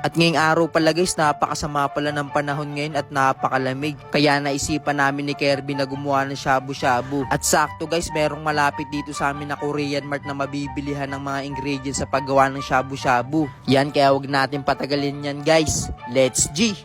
At ngayong araw pala guys, napakasama pala ng panahon ngayon at napakalamig. Kaya naisipan namin ni Kirby na gumawa ng shabu-shabu. At sakto guys, merong malapit dito sa amin na Korean Mart na mabibilihan ng mga ingredients sa paggawa ng shabu-shabu. Yan, kaya wag natin patagalin yan guys. Let's G!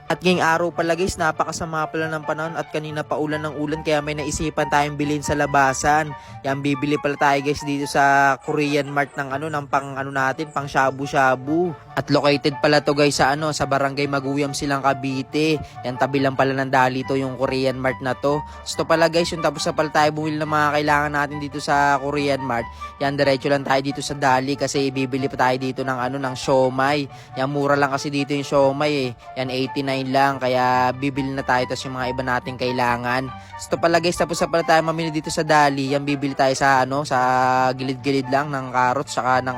At ngayong araw pala guys, napakasama pala ng panahon at kanina pa ulan ng ulan kaya may naisipan tayong bilhin sa labasan. Yan, bibili pala tayo guys dito sa Korean Mart ng pang shabu-shabu. At located pala to guys sa sa Barangay Maguyam Silang Cavite. Yan, tabi lang pala ng Dali to yung Korean Mart na to. So pala guys, yung tapos na pala tayo bumili ng mga kailangan natin dito sa Korean Mart. Yan, diretso lang tayo dito sa Dali kasi bibili pa tayo dito ng ng siomay. Yan, mura lang kasi dito yung siomay eh. Yan, 89 lang, kaya bibili na tayo tapos yung mga iba nating kailangan. So pala guys, tapos na pala tayo mamili dito sa Dali. Yan, bibili tayo sa sa gilid-gilid lang ng carrots saka ng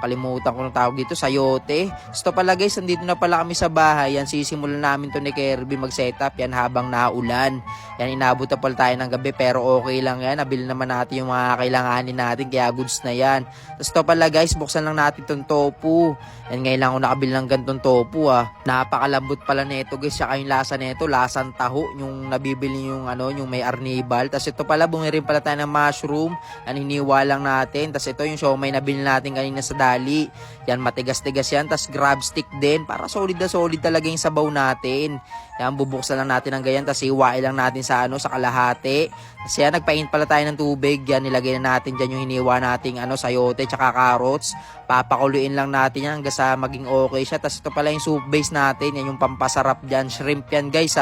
kalimutan ko ng tawag dito, sayote. So pala guys, nandito na pala kami sa bahay. Yan, sisimulan namin to ni Kirby mag-setup yan habang naulan. Yan, inabot na pala tayo ng gabi pero okay lang yan. Nabili naman natin yung mga kailanganin natin kaya goods na yan. Tapos to pala guys, buksan lang natin tong tofu. Yan, ngayon lang ako nakabili ng gantong tofu Napakalambot pala nito guys. Saka yung lasa nito, lasang taho. Yung nabibili yung yung may arnibal. Tapos ito pala, bumili rin pala tayo ng mushroom. Yan, hiniwa lang natin. Tapos ito yung siomay na binili natin kanina sa Dali. Yan, matigas-tigas yan. Tapos grab stick din. Para solid na solid talaga yung sabaw natin. Yan, bubuksan lang natin ng ganyan. Tapos iwain lang natin sa sa kalahati. Tapos yan, nagpainit pala tayo ng tubig. Yan, nilagay na natin dyan yung hiniwa nating sayote tsaka carrots. Papakuluin lang natin yan hanggang sa maging okay siya. Tapos ito pala yung soup base natin. Yan yung pampasarap dyan. Shrimp yan guys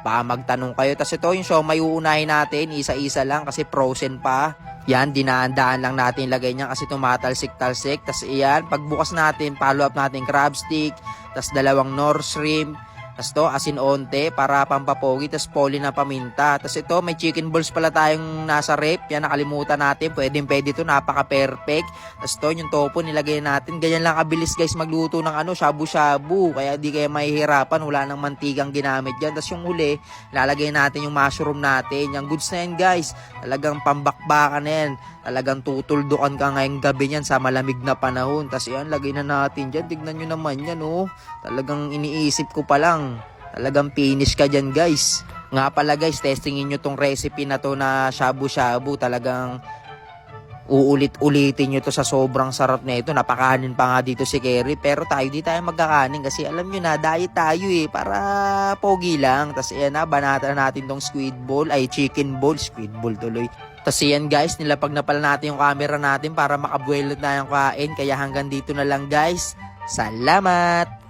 Baka magtanong kayo. Tapos ito yung siomay uunahin natin. Isa-isa lang kasi frozen pa. Yan, dinaan-daan lang natin ilagay niya kasi tumatalsik-talsik. Tapos iyan, pagbukas natin, follow up natin crab stick, tapos dalawang nor shrimp, tapos to asin onte para pampapogi, tapos poli na paminta. Tapos ito, may chicken balls pala tayong nasa rep. Yan, nakalimutan natin. Pwede to, napaka-perfect. Tapos to, yung topo nilagay natin. Ganyan lang kabilis guys magluto ng shabu-shabu. Kaya di kayo mahihirapan. Wala nang mantigang ginamit dyan. Tapos yung huli, lalagay natin yung mushroom natin. Yung goods na yan guys. Talagang pambakbakan na yan. Talagang tutuldukan ka ngayong gabi niyan sa malamig na panahon. Tapos yan, lagay na natin dyan. Tignan nyo naman yan Talagang iniisip ko pa lang. Talagang finish ka dyan guys. Nga pala guys, testingin nyo tong recipe na to na shabu-shabu. Talagang uulit-ulitin nyo to sa sobrang sarap na ito. Napakanin pa nga dito si Kerry. Pero di tayo magkakanin kasi alam nyo na, diet tayo para pogi lang. Tapos yan banata natin tong chicken ball. Squid ball tuloy. Tapos yan guys, nilapag na pala natin yung camera natin para makabuelo na yung kain. Kaya hanggang dito na lang guys. Salamat!